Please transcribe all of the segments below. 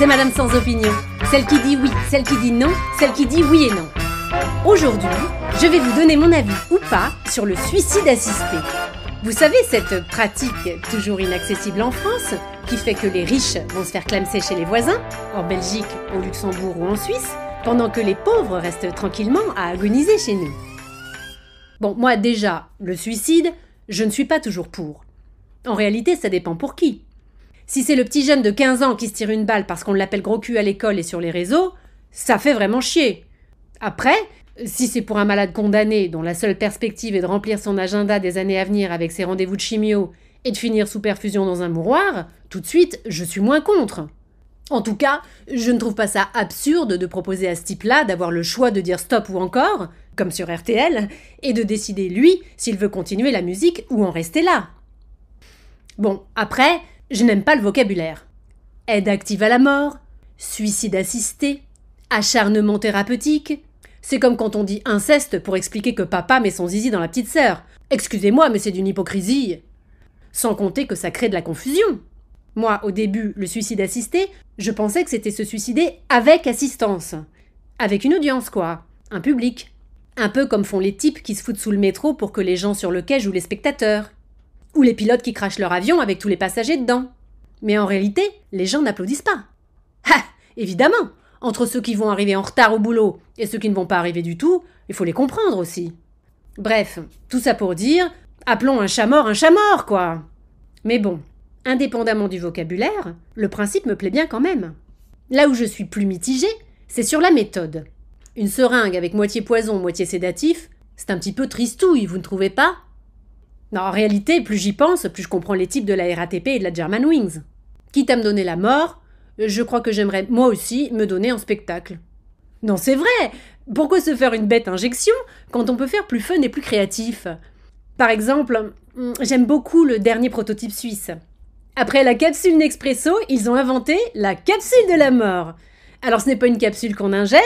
c'est Madame Sans Opinion. Celle qui dit oui, celle qui dit non, celle qui dit oui et non. Aujourd'hui, je vais vous donner mon avis ou pas sur le suicide assisté. Vous savez, cette pratique toujours inaccessible en France, qui fait que les riches vont se faire clamser chez les voisins, en Belgique, au Luxembourg ou en Suisse, pendant que les pauvres restent tranquillement à agoniser chez nous. Bon, moi déjà, le suicide, je ne suis pas toujours pour. En réalité, ça dépend pour qui. Si c'est le petit jeune de 15 ans qui se tire une balle parce qu'on l'appelle gros cul à l'école et sur les réseaux, ça fait vraiment chier. Après, si c'est pour un malade condamné dont la seule perspective est de remplir son agenda des années à venir avec ses rendez-vous de chimio et de finir sous perfusion dans un mouroir, tout de suite, je suis moins contre. En tout cas, je ne trouve pas ça absurde de proposer à ce type-là d'avoir le choix de dire stop ou encore, comme sur RTL, et de décider, lui, s'il veut continuer la musique ou en rester là. Bon, après, je n'aime pas le vocabulaire. Aide active à la mort, suicide assisté, acharnement thérapeutique. C'est comme quand on dit inceste pour expliquer que papa met son zizi dans la petite sœur. Excusez-moi, mais c'est d'une hypocrisie. Sans compter que ça crée de la confusion. Moi, au début, le suicide assisté, je pensais que c'était se suicider avec assistance. Avec une audience, quoi. Un public. Un peu comme font les types qui se foutent sous le métro pour que les gens sur le quai jouent les spectateurs. Ou les pilotes qui crachent leur avion avec tous les passagers dedans. Mais en réalité, les gens n'applaudissent pas. Ah, évidemment, entre ceux qui vont arriver en retard au boulot et ceux qui ne vont pas arriver du tout, il faut les comprendre aussi. Bref, tout ça pour dire, appelons un chat mort, quoi. Mais bon, indépendamment du vocabulaire, le principe me plaît bien quand même. Là où je suis plus mitigée, c'est sur la méthode. Une seringue avec moitié poison, moitié sédatif, c'est un petit peu tristouille, vous ne trouvez pas ? Non, en réalité, plus j'y pense, plus je comprends les types de la RATP et de la Germanwings. Quitte à me donner la mort, je crois que j'aimerais moi aussi me donner en spectacle. Non, c'est vrai. Pourquoi se faire une bête injection quand on peut faire plus fun et plus créatif ? Par exemple, j'aime beaucoup le dernier prototype suisse. Après la capsule Nespresso, ils ont inventé la capsule de la mort. Alors ce n'est pas une capsule qu'on ingère,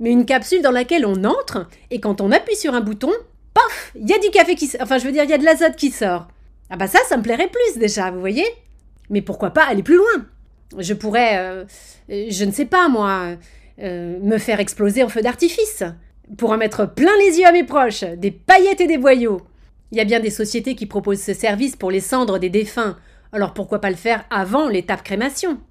mais une capsule dans laquelle on entre, et quand on appuie sur un bouton, paf, il y a du café qui sort. Enfin, je veux dire, il y a de l'azote qui sort. Ah bah ça me plairait plus déjà, vous voyez ? Mais pourquoi pas aller plus loin ? Je pourrais, je ne sais pas moi, me faire exploser en feu d'artifice, pour en mettre plein les yeux à mes proches, des paillettes et des boyaux. Il y a bien des sociétés qui proposent ce service pour les cendres des défunts, alors pourquoi pas le faire avant l'étape crémation ?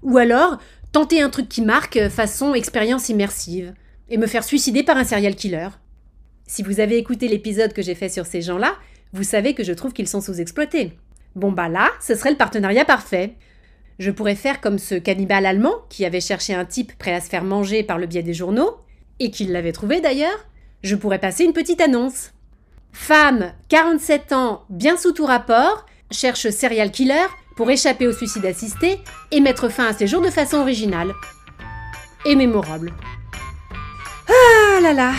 Ou alors, tenter un truc qui marque façon expérience immersive, et me faire suicider par un serial killer. Si vous avez écouté l'épisode que j'ai fait sur ces gens-là, vous savez que je trouve qu'ils sont sous-exploités. Bon bah là, ce serait le partenariat parfait. Je pourrais faire comme ce cannibale allemand qui avait cherché un type prêt à se faire manger par le biais des journaux, et qu'il l'avait trouvé d'ailleurs. Je pourrais passer une petite annonce. Femme, 47 ans, bien sous tout rapport, cherche serial killer pour échapper au suicide assisté et mettre fin à ses jours de façon originale. Et mémorable. Ah là là,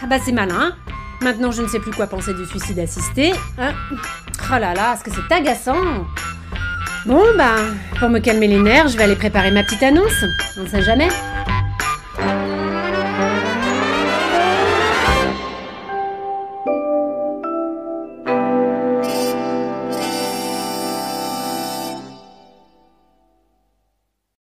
bah c'est malin. Maintenant je ne sais plus quoi penser du suicide assisté. Oh là là, est-ce que c'est agaçant ? Bon bah, pour me calmer les nerfs, je vais aller préparer ma petite annonce. On ne sait jamais.